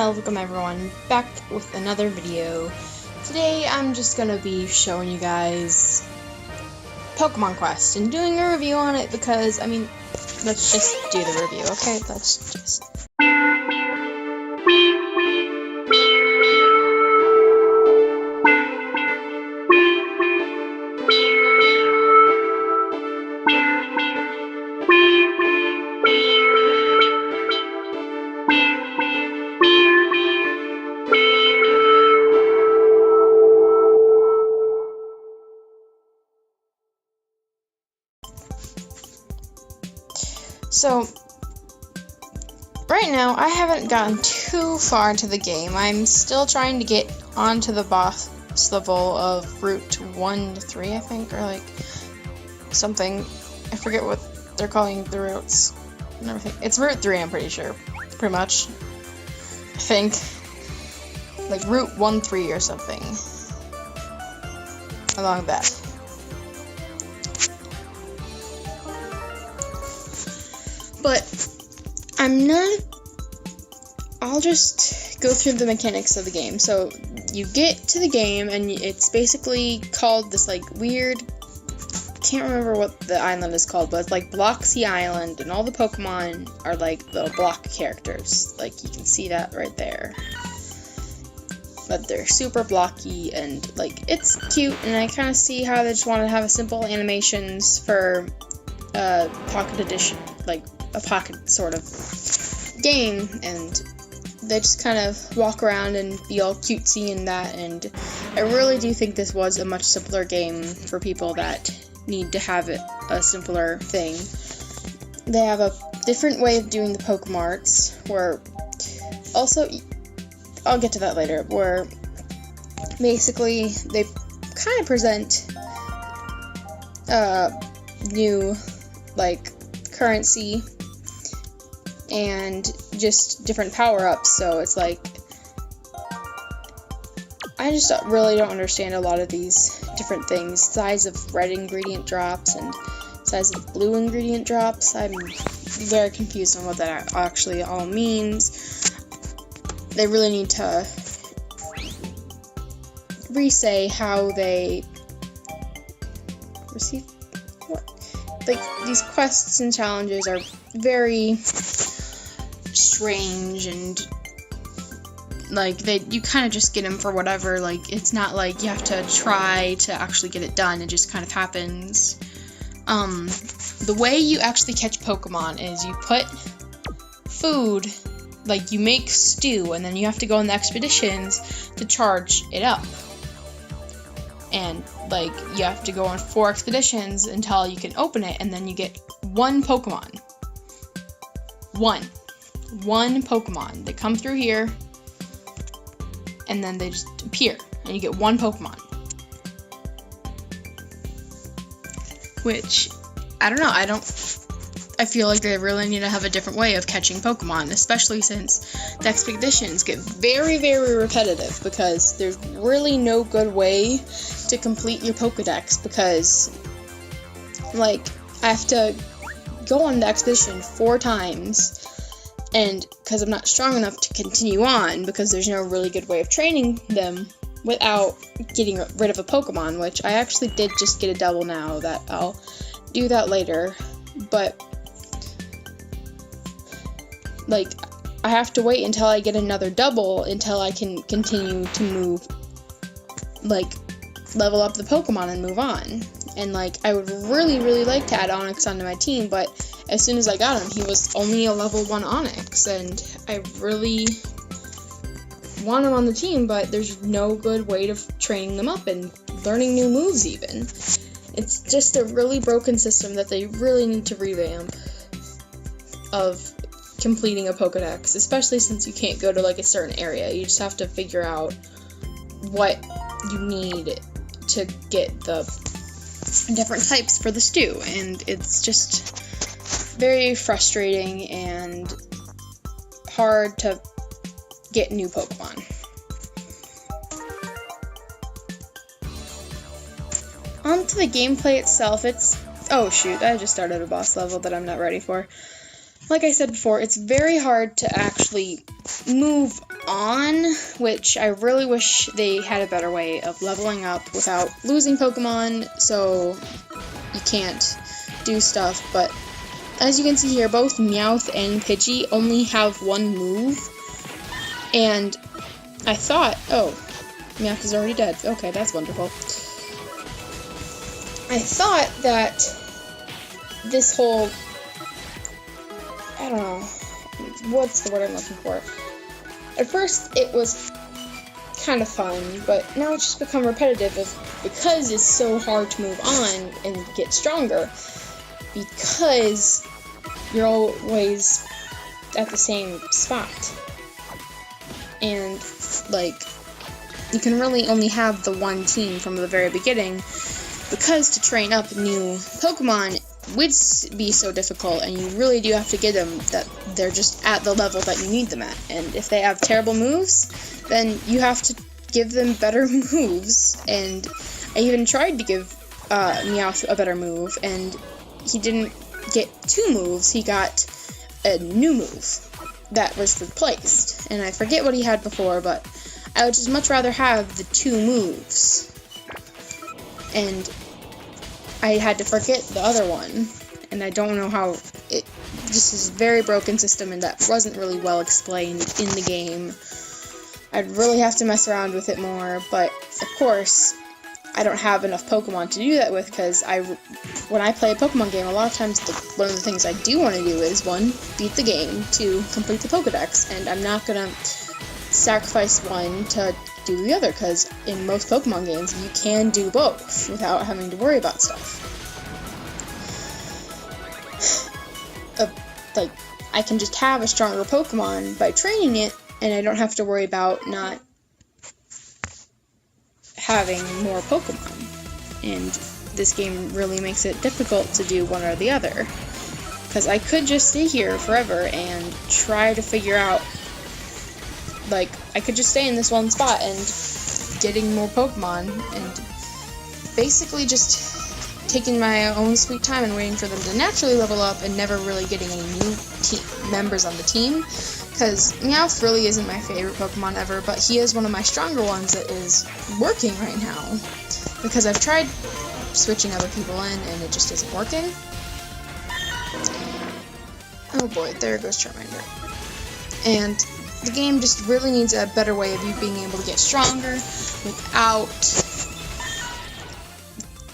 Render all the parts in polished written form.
Welcome everyone, back with another video. Today I'm just gonna be showing you guys Pokemon Quest and doing a review on it because, let's just do the review, okay? Let's just... So, right now, I haven't gotten too far into the game. I'm still trying to get onto the boss level of Route 1 to 3, I think, or like something. I forget what they're calling the routes and everything. It's Route 3, I'm pretty sure. Pretty much. I think. Like Route 1-3 or something. Along that. But I'll just go through the mechanics of the game. So you get to the game and it's basically called this like weird, can't remember what the island is called, but it's like Bloxy Island, and all the Pokemon are like little block characters. Like you can see that right there. But they're super blocky and like it's cute, and I kind of see how they just want to have a simple animations for Pocket Edition, like a pocket sort of game, and they just kind of walk around and be all cutesy and that, and I really do think this was a much simpler game for people that need to have it a simpler thing. They have a different way of doing the Pokemarts, where also, I'll get to that later, where basically they kind of present new like currency and just different power-ups. So it's like, I just really don't understand a lot of these different things. Size of red ingredient drops and size of blue ingredient drops. I'm very confused on what that actually all means. They really need to re-say how they receive what? Like, these quests and challenges are very strange, and like you kind of just get them for whatever. Like, it's not like you have to try to actually get it done. It just kind of happens. The way you actually catch Pokemon is you put food, like you make stew, and then you have to go on the expeditions to charge it up. And like you have to go on 4 expeditions until you can open it, and then you get one Pokemon. One Pokemon. They come through here, and then they just appear, and you get one Pokemon. Which, I don't know, I feel like they really need to have a different way of catching Pokemon, especially since the expeditions get very, very repetitive, because there's really no good way to complete your Pokedex, because, like, I have to go on the expedition 4 times, and because I'm not strong enough to continue on, because there's no really good way of training them without getting rid of a Pokemon, which I actually did just get a double now, that I'll do that later, but like, I have to wait until I get another double until I can continue to move, like, level up the Pokemon and move on. And like, I would really, really like to add Onix onto my team, but as soon as I got him, he was only a level 1 Onix, and I really want him on the team, but there's no good way of training them up and learning new moves even. It's just a really broken system that they really need to revamp of completing a Pokedex, especially since you can't go to like a certain area. You just have to figure out what you need to get the different types for the stew, and it's just very frustrating and hard to get new Pokemon. On to the gameplay itself. Oh shoot, I just started a boss level that I'm not ready for. like I said before, it's very hard to actually move on, which I really wish they had a better way of leveling up without losing Pokemon, so you can't do stuff. But as you can see here, both Meowth and Pidgey only have one move, and I thought, oh, Meowth is already dead. Okay, that's wonderful. I thought that this whole, I don't know, what's the word I'm looking for? At first, it was kind of fun, but now it's just become repetitive because it's so hard to move on and get stronger, because you're always at the same spot. And, like, you can really only have the one team from the very beginning, because to train up new Pokemon would be so difficult, and you really do have to get them that they're just at the level that you need them at. And if they have terrible moves, then you have to give them better moves. And I even tried to give Meowth a better move, and he didn't get 2 moves, he got a new move that was replaced. And I forget what he had before, but I would just much rather have the 2 moves. And I had to forget the other one, and I don't know how it just is a very broken system, and that wasn't really well explained in the game. I'd really have to mess around with it more, but of course I don't have enough Pokemon to do that with, because when I play a Pokemon game, a lot of times one of the things I do want to do is, 1, beat the game, 2, complete the Pokedex, and I'm not gonna sacrifice one to do the other, because in most Pokemon games you can do both without having to worry about stuff. Like, I can just have a stronger Pokemon by training it, and I don't have to worry about not having more Pokemon. And this game really makes it difficult to do one or the other, because I could just stay here forever and try to figure out, like, I could just stay in this one spot and getting more Pokemon, and basically just taking my own sweet time and waiting for them to naturally level up, and never really getting any new members on the team, because Meowth really isn't my favorite Pokemon ever, but he is one of my stronger ones that is working right now, because I've tried switching other people in, and it just isn't working. Oh boy, there goes Charmander. And the game just really needs a better way of you being able to get stronger without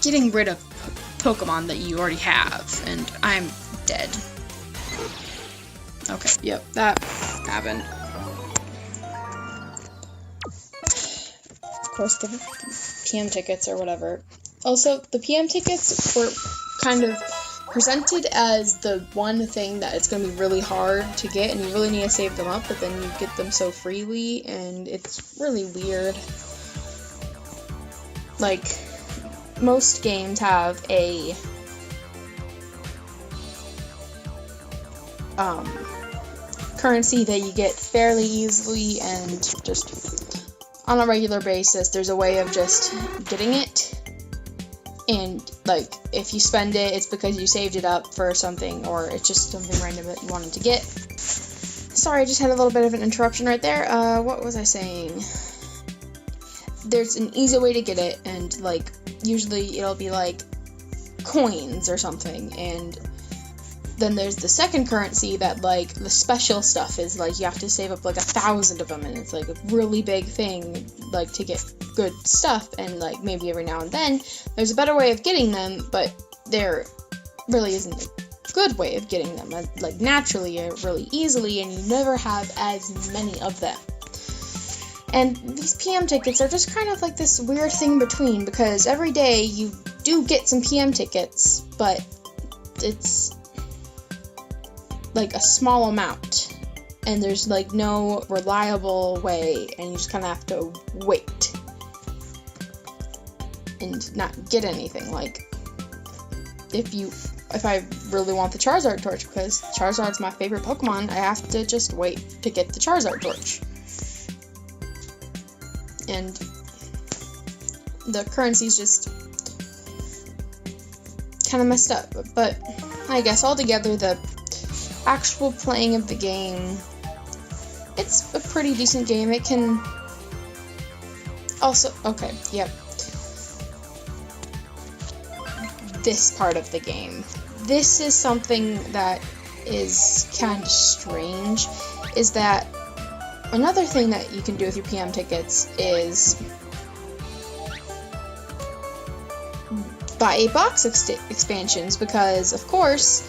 getting rid of Pokemon that you already have. And I'm dead. Okay, yep, that happened. Of course, the PM tickets or whatever. Also, the PM tickets were kind of presented as the one thing that it's going to be really hard to get, and you really need to save them up, but then you get them so freely, and it's really weird. Like, most games have a currency that you get fairly easily, and just on a regular basis there's a way of just getting it. And, like, if you spend it, it's because you saved it up for something, or it's just something random that you wanted to get. Sorry, I just had a little bit of an interruption right there. What was I saying? There's an easy way to get it, and, like, usually it'll be, like, coins or something, and then there's the second currency that, like, the special stuff is, like, you have to save up, like, 1,000 of them, and it's, like, a really big thing, like, to get good stuff, and, like, maybe every now and then there's a better way of getting them, but there really isn't a good way of getting them, like, naturally or really easily, and you never have as many of them. And these PM tickets are just kind of like this weird thing between, because every day you do get some PM tickets, but it's like a small amount, and there's, like, no reliable way, and you just kind of have to wait and not get anything. Like, if I really want the Charizard torch, because Charizard's my favorite Pokemon, I have to just wait to get the Charizard torch. And the currency's just kind of messed up, but I guess altogether the actual playing of the game, it's a pretty decent game. It can also, okay, yep. This part of the game. This is something that is kind of strange, is that another thing that you can do with your PM tickets is buy box expansions, because, of course,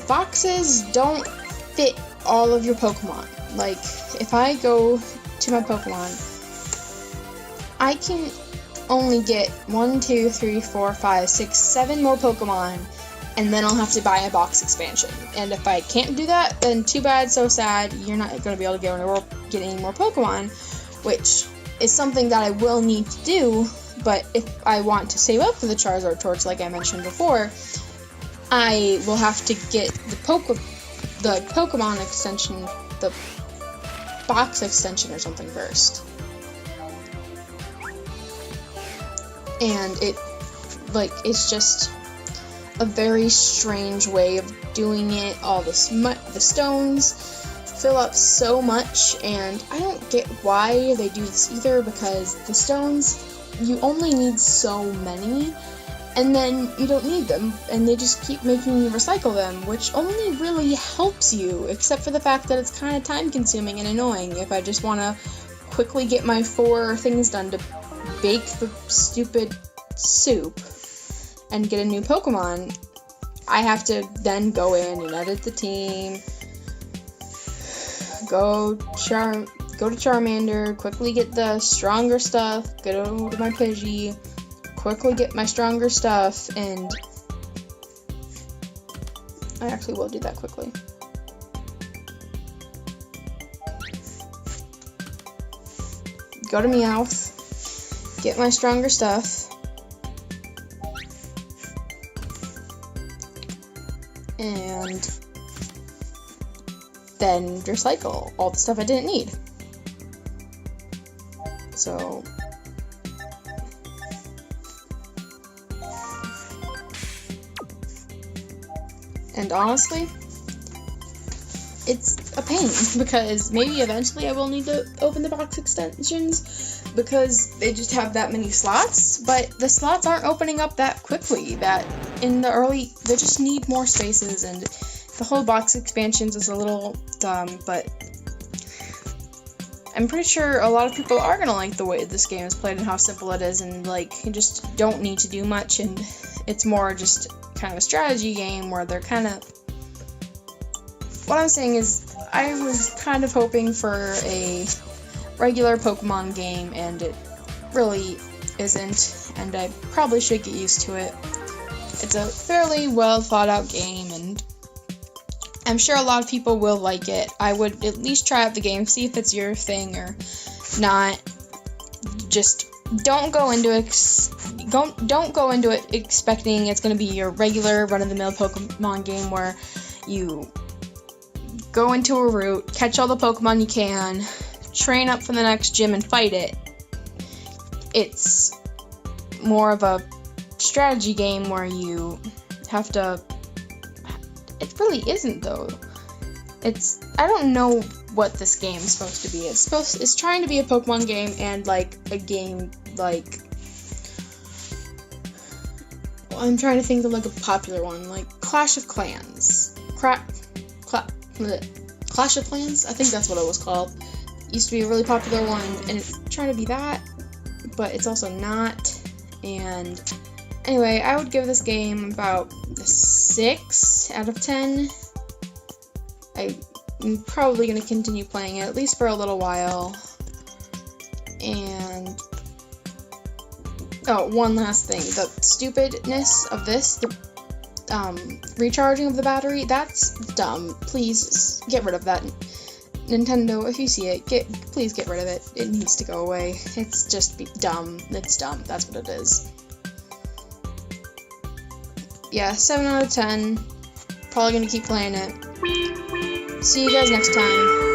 boxes don't fit all of your Pokemon. Like, if I go to my Pokemon, I can only get 1, 2, 3, 4, 5, 6, 7 more Pokemon, and then I'll have to buy a box expansion. And if I can't do that, then too bad, so sad, you're not going to be able to get any more Pokemon, which is something that I will need to do. But if I want to save up for the Charizard Torch, like I mentioned before, I will have to get the Pokemon extension, the box extension or something first. And it's just a very strange way of doing it. All the stones fill up so much, and I don't get why they do this either, because the stones, you only need so many, and then you don't need them, and they just keep making you recycle them, which only really helps you, except for the fact that it's kind of time consuming and annoying. If I just want to quickly get my 4 things done to bake the stupid soup and get a new Pokemon, I have to then go in and edit the team, go to Charmander, quickly get the stronger stuff, go to my Pidgey, quickly get my stronger stuff, and I actually will do that quickly. Go to Meowth, get my stronger stuff, and then recycle all the stuff I didn't need. So, and honestly, it's a pain, because maybe eventually I will need to open the box extensions, because they just have that many slots, but the slots aren't opening up that quickly. That in the early, they just need more spaces, and the whole box expansions is a little dumb, but I'm pretty sure a lot of people are gonna like the way this game is played and how simple it is, and like, you just don't need to do much, and it's more just kind of a strategy game where they're kind of, what I'm saying is, I was kind of hoping for a regular Pokemon game, and it really isn't, and I probably should get used to it. It's a fairly well thought out game, and I'm sure a lot of people will like it. I would at least try out the game, see if it's your thing or not. Just don't go into it expecting it's going to be your regular run-of-the-mill Pokemon game where you go into a route, catch all the Pokemon you can, train up for the next gym, and fight it. It's more of a strategy game where you have to... It really isn't, though. I don't know what this game is supposed to be. It's trying to be a Pokemon game, and like a game like... I'm trying to think of like a popular one, like Clash of Clans. Clash of Clans? I think that's what it was called. It used to be a really popular one, and it's trying to be that, but it's also not. And anyway, I would give this game about a 6 out of 10. I'm probably going to continue playing it, at least for a little while. And oh, one last thing. The stupidness of this, the recharging of the battery, that's dumb. Please get rid of that. Nintendo, if you see it, please get rid of it. It needs to go away. It's just dumb. It's dumb. That's what it is. Yeah, 7 out of 10. Probably gonna keep playing it. See you guys next time.